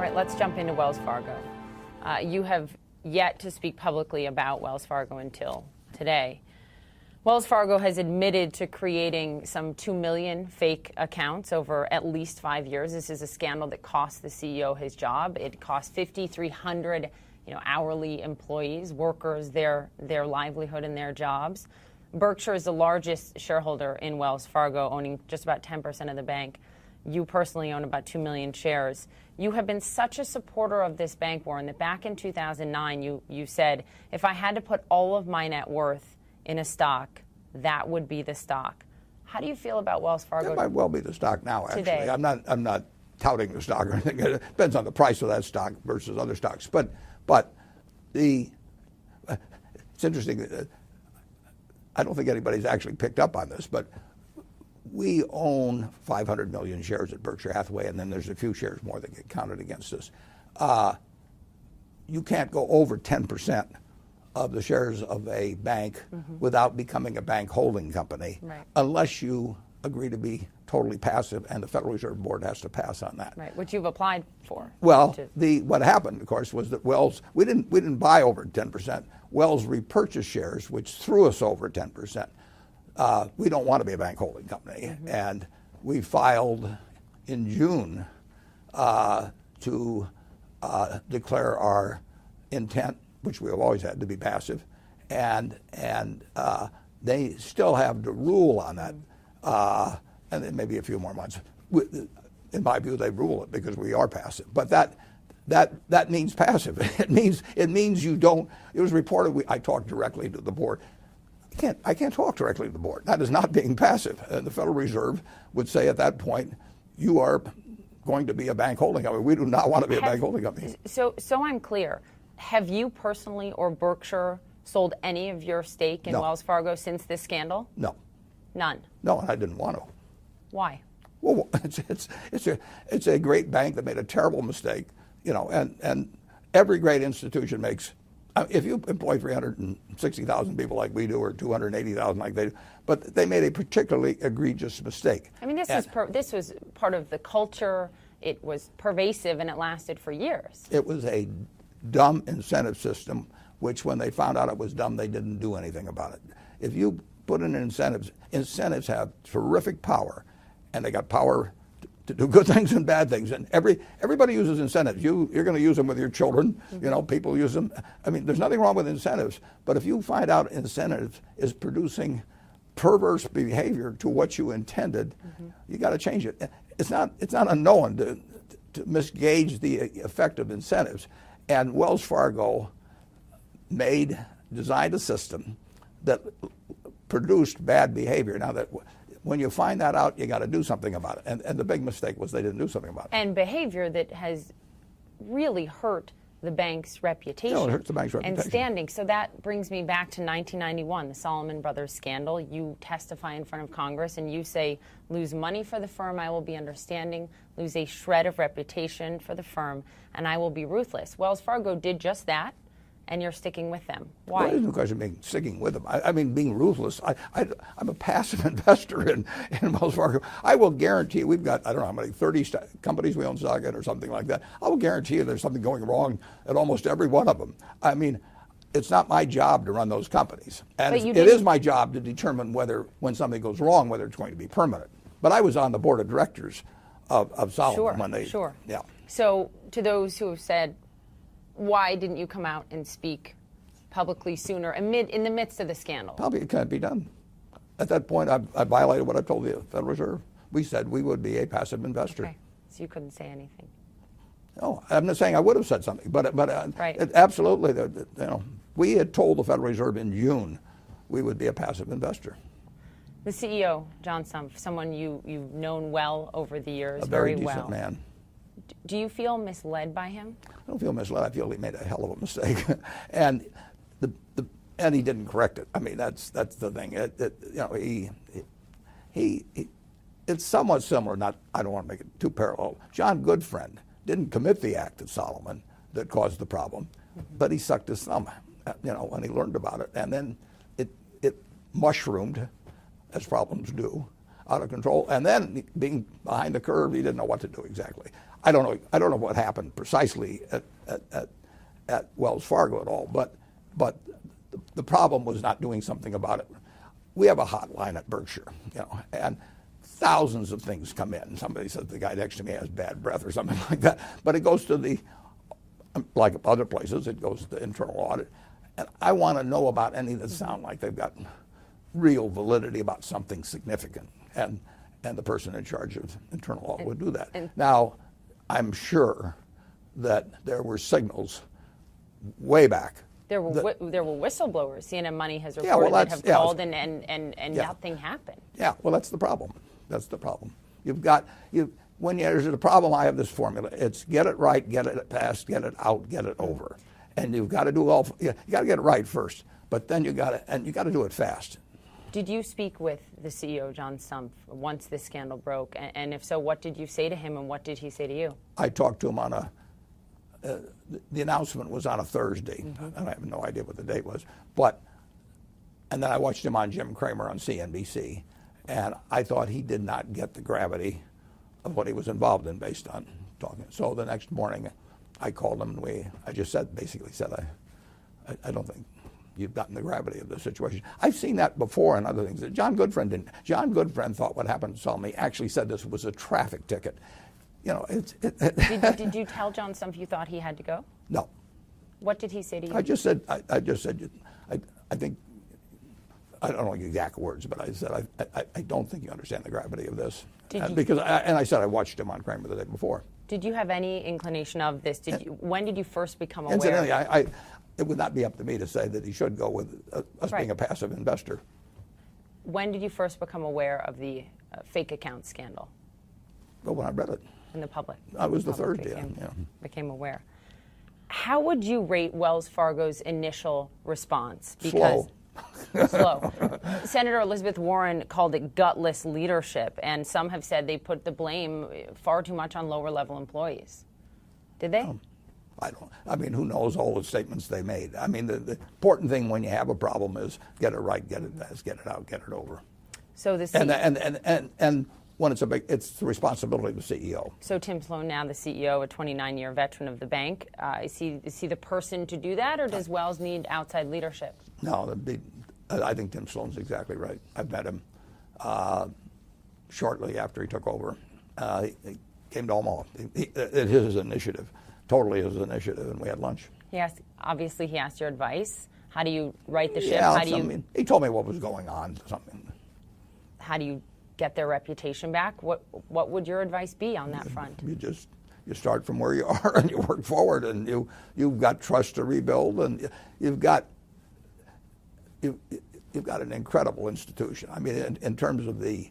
right, let's jump into Wells Fargo. You have yet to speak publicly about Wells Fargo until today. Wells Fargo has admitted to creating some 2 million fake accounts over at least 5 years. This is a scandal that cost the CEO his job. It cost 5,300 hourly employees, workers, their livelihood and their jobs. Berkshire is the largest shareholder in Wells Fargo, owning just about 10% of the bank. You personally own about 2 million shares. You have been such a supporter of this bank, Warren, that back in 2009, you said, if I had to put all of my net worth in a stock, that would be the stock. How do you feel about Wells Fargo? It might well be the stock now, actually. Today. I'm not touting the stock or anything. It depends on the price of that stock versus other stocks. But it's interesting. I don't think anybody's actually picked up on this, but we own 500 million shares at Berkshire Hathaway, and then there's a few shares more that get counted against us. You can't go over 10% of the shares of a bank without becoming a bank holding company, right, unless you agree to be totally passive, and the Federal Reserve Board has to pass on that. Right, which you've applied for. Well, what happened, of course, was that Wells, we didn't buy over 10%. Wells repurchased shares, which threw us over 10%. We don't want to be a bank holding company, and we filed in June to declare our intent, which we have always had, to be passive, and they still have the rule on that, and then maybe a few more months. In my view, they rule it because we are passive, but that means passive. It means you don't. It was reported. I talked directly to the board. I can't talk directly to the board. That is not being passive. And the Federal Reserve would say at that point, you are going to be a bank holding company. We do not want to be a bank holding company. So I'm clear. Have you personally or Berkshire sold any of your stake in Wells Fargo since this scandal? No. None? No, and I didn't want to. Why? Well, it's a great bank that made a terrible mistake, and every great institution makes. If you employ 360,000 people like we do, or 280,000 like they do, but they made a particularly egregious mistake. I mean, this was part of the culture. It was pervasive, and it lasted for years. It was a dumb incentive system, which when they found out it was dumb, they didn't do anything about it. If you put in incentives have terrific power, and they got power to do good things and bad things, and everybody uses incentives. You're going to use them with your children. People use them. I mean, there's nothing wrong with incentives, but if you find out incentives is producing perverse behavior to what you intended, you got to change it. It's not unknown to misgauge the effect of incentives, and Wells Fargo designed a system that produced bad behavior. Now that. When you find that out, you got to do something about it. And the big mistake was they didn't do something about it. And behavior that has really hurt the bank's reputation. No, it hurts the bank's reputation. And standing. So that brings me back to 1991, the Salomon Brothers scandal. You testify in front of Congress and you say, lose money for the firm, I will be understanding, lose a shred of reputation for the firm, and I will be ruthless. Wells Fargo did just that. And you're sticking with them. Why? Well, there's no question of sticking with them. I mean, being ruthless. I'm a passive investor in Wells Fargo. I will guarantee we've got, I don't know how many, 30 companies we own stock in or something like that. I will guarantee you there's something going wrong at almost every one of them. I mean, it's not my job to run those companies. And it is my job to determine when something goes wrong, whether it's going to be permanent. But I was on the board of directors of Solomon when they. Sure. Yeah. So to those who have said, why didn't you come out and speak publicly sooner in the midst of the scandal? Probably it can't be done. At that point, I violated what I told the Federal Reserve. We said we would be a passive investor. Okay. So you couldn't say anything. No, I'm not saying I would have said something, but right. Absolutely, we had told the Federal Reserve in June we would be a passive investor. The CEO, John Stumpf, someone you've known well over the years, a very decent well. Man. Do you feel misled by him? I don't feel misled. I feel he made a hell of a mistake, and and he didn't correct it. I mean, that's the thing. It's somewhat similar. I don't want to make it too parallel. John Goodfriend didn't commit the act at Solomon that caused the problem, but he sucked his thumb, when he learned about it, and then it mushroomed, as problems do. out of control. And then being behind the curve, he didn't know what to do exactly. I don't know what happened precisely at Wells Fargo at all, but the problem was not doing something about it. We have a hotline at Berkshire, and thousands of things come in. Somebody says the guy next to me has bad breath or something like that. But it goes to like other places, it goes to internal audit. And I want to know about any that sound like they've got real validity about something significant. And the person in charge of internal audit would do that. Now, I'm sure that there were signals way back. There were whistleblowers. CNN Money has reported that have called and nothing happened. Yeah, well, that's the problem. That's the problem. When there's a problem, I have this formula. It's get it right, get it passed, get it out, get it over. And you've got to do you got to get it right first, but then you got to do it fast. Did you speak with the CEO, John Stumpf, once this scandal broke? And if so, what did you say to him, and what did he say to you? I talked to him on the announcement was on a Thursday, and I have no idea what the date was. And then I watched him on Jim Cramer on CNBC, and I thought he did not get the gravity of what he was involved in based on talking. So the next morning, I called him, and I just basically said, I don't think you've gotten the gravity of the situation. I've seen that before in other things. John Goodfriend didn't. John Goodfriend thought what happened to Salmi actually said this was a traffic ticket. Did you tell John Stumpf you thought he had to go? No. What did he say to you? I just said, I think, I don't know the exact words, but I said, I don't think you understand the gravity of this. I said I watched him on Cramer the day before. Did you have any inclination of this? When did you first become aware? Incidentally, it would not be up to me to say that he should go with us being a passive investor. When did you first become aware of the fake account scandal? Well, when I read it. In the public? I was the Thursday. Became aware. How would you rate Wells Fargo's initial response? Slow. Senator Elizabeth Warren called it gutless leadership, and some have said they put the blame far too much on lower-level employees. Did they? I mean, who knows all the statements they made. I mean, the important thing when you have a problem is get it right, get it fast, get it out, get it over. So the and when it's it's the responsibility of the CEO. So Tim Sloan, now the CEO, a 29-year veteran of the bank, is he the person to do that, or does Wells need outside leadership? No, I think Tim Sloan's exactly right. I've met him shortly after he took over. He came to Omaha. It his initiative, totally his initiative, and we had lunch. Obviously he asked your advice. How do you right the ship? Yeah, he told me what was going on. How do you get their reputation back? What would your advice be on that front? You start from where you are and you work forward, and you've got trust to rebuild, and you've got an incredible institution. I mean, in terms of the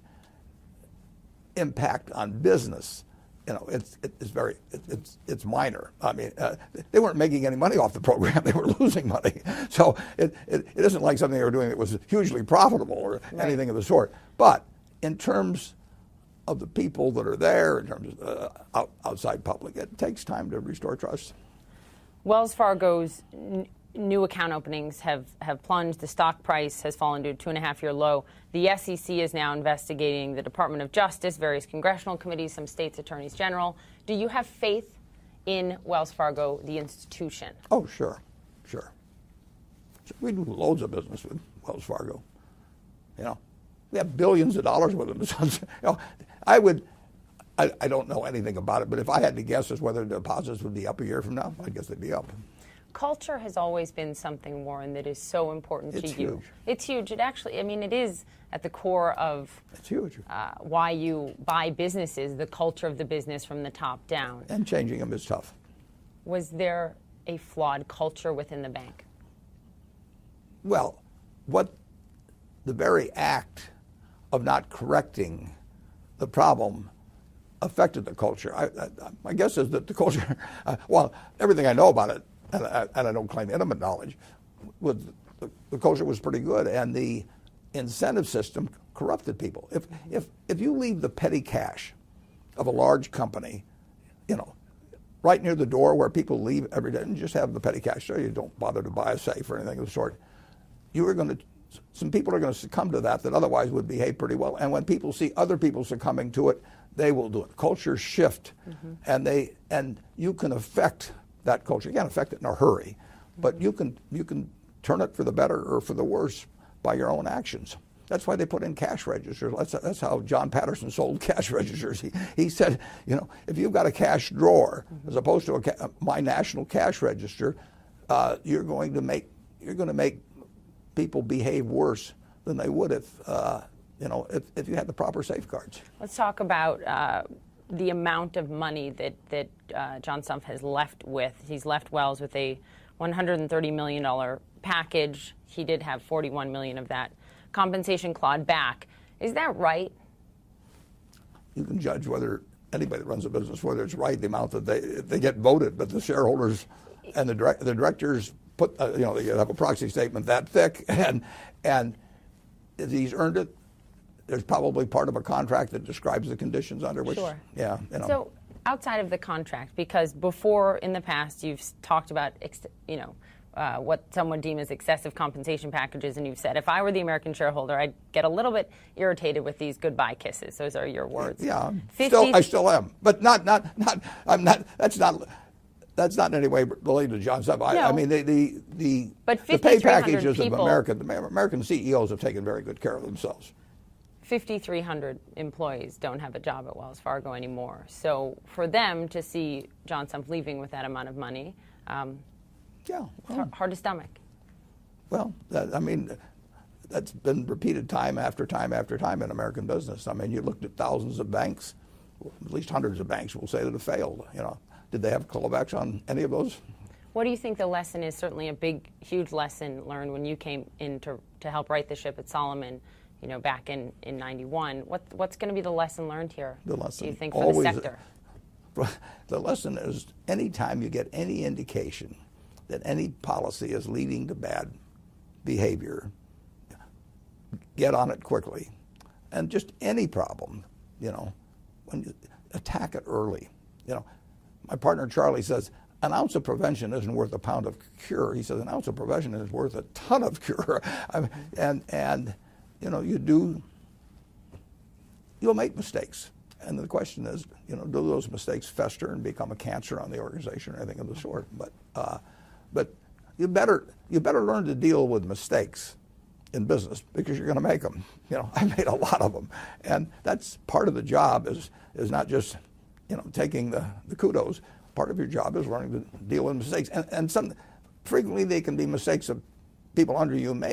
impact on business, it's minor. I mean, they weren't making any money off the program; they were losing money. So it isn't like something they were doing that was hugely profitable or anything of the sort. But in terms of the people that are there, in terms of outside public, it takes time to restore trust. Wells Fargo's new account openings have plunged. The stock price has fallen to a 2.5-year low. The SEC is now investigating the Department of Justice, various congressional committees, some states' attorneys general. Do you have faith in Wells Fargo, the institution? Oh, sure. We do loads of business with Wells Fargo. We have billions of dollars with them. I don't know anything about it, but if I had to guess as whether the deposits would be up a year from now, I guess they'd be up. Culture has always been something, Warren, that is so important to you. Huge. It's huge. It is at the core of it's huge. Why you buy businesses, the culture of the business from the top down. And changing them is tough. Was there a flawed culture within the bank? Well, the very act of not correcting the problem affected the culture. My guess is that the culture, everything I know about it, and I don't claim intimate knowledge, the culture was pretty good, and the incentive system corrupted people. If you leave the petty cash of a large company, right near the door where people leave every day, and just have the petty cash there, you don't bother to buy a safe or anything of the sort, you are going to some people are going to succumb to that otherwise would behave pretty well. And when people see other people succumbing to it, they will do it. Cultures shift, and you can affect that culture. You can't affect it in a hurry, but you can turn it for the better or for the worse by your own actions. That's why they put in cash registers. That's how John Patterson sold cash registers. He said, if you've got a cash drawer as opposed to my national cash register, you're going to make people behave worse than they would if you had the proper safeguards. Let's talk about the amount of money that John Stumpf has left with. He's left Wells with a $130 million package. He did have $41 million of that compensation clawed back. Is that right? You can judge whether anybody that runs a business, whether it's right, the amount that they get voted, but the shareholders and the directors put, they have a proxy statement that thick, and if he's earned it, there's probably part of a contract that describes the conditions under which. Sure. Yeah. So outside of the contract, because before in the past you've talked about, what some would deem as excessive compensation packages, and you've said, if I were the American shareholder, I'd get a little bit irritated with these goodbye kisses. Those are your words. Yeah. I still am, but not. I'm not. That's not in any way related to John Stumpf. No. I mean, the pay packages of American CEOs have taken very good care of themselves. 5,300 employees don't have a job at Wells Fargo anymore. So for them to see John Stumpf leaving with that amount of money, hard to stomach. Well, that's been repeated time after time after time in American business. I mean, you looked at thousands of banks, at least hundreds of banks will say that have failed. Did they have clawbacks on any of those? What do you think the lesson is? Certainly a big, huge lesson learned when you came in to help right the ship at Solomon, back in 91. What's going to be the lesson learned here, do you think, for the sector? The lesson is anytime you get any indication that any policy is leading to bad behavior, get on it quickly. And just any problem, when you attack it early. My partner Charlie says, an ounce of prevention isn't worth a pound of cure. He says an ounce of prevention is worth a ton of cure. You'll make mistakes. And the question is, do those mistakes fester and become a cancer on the organization or anything of the sort? But you better learn to deal with mistakes in business because you're going to make them. I made a lot of them, and that's part of the job is not just taking the kudos. Part of your job is learning to deal with mistakes, and frequently they can be mistakes of people under you made.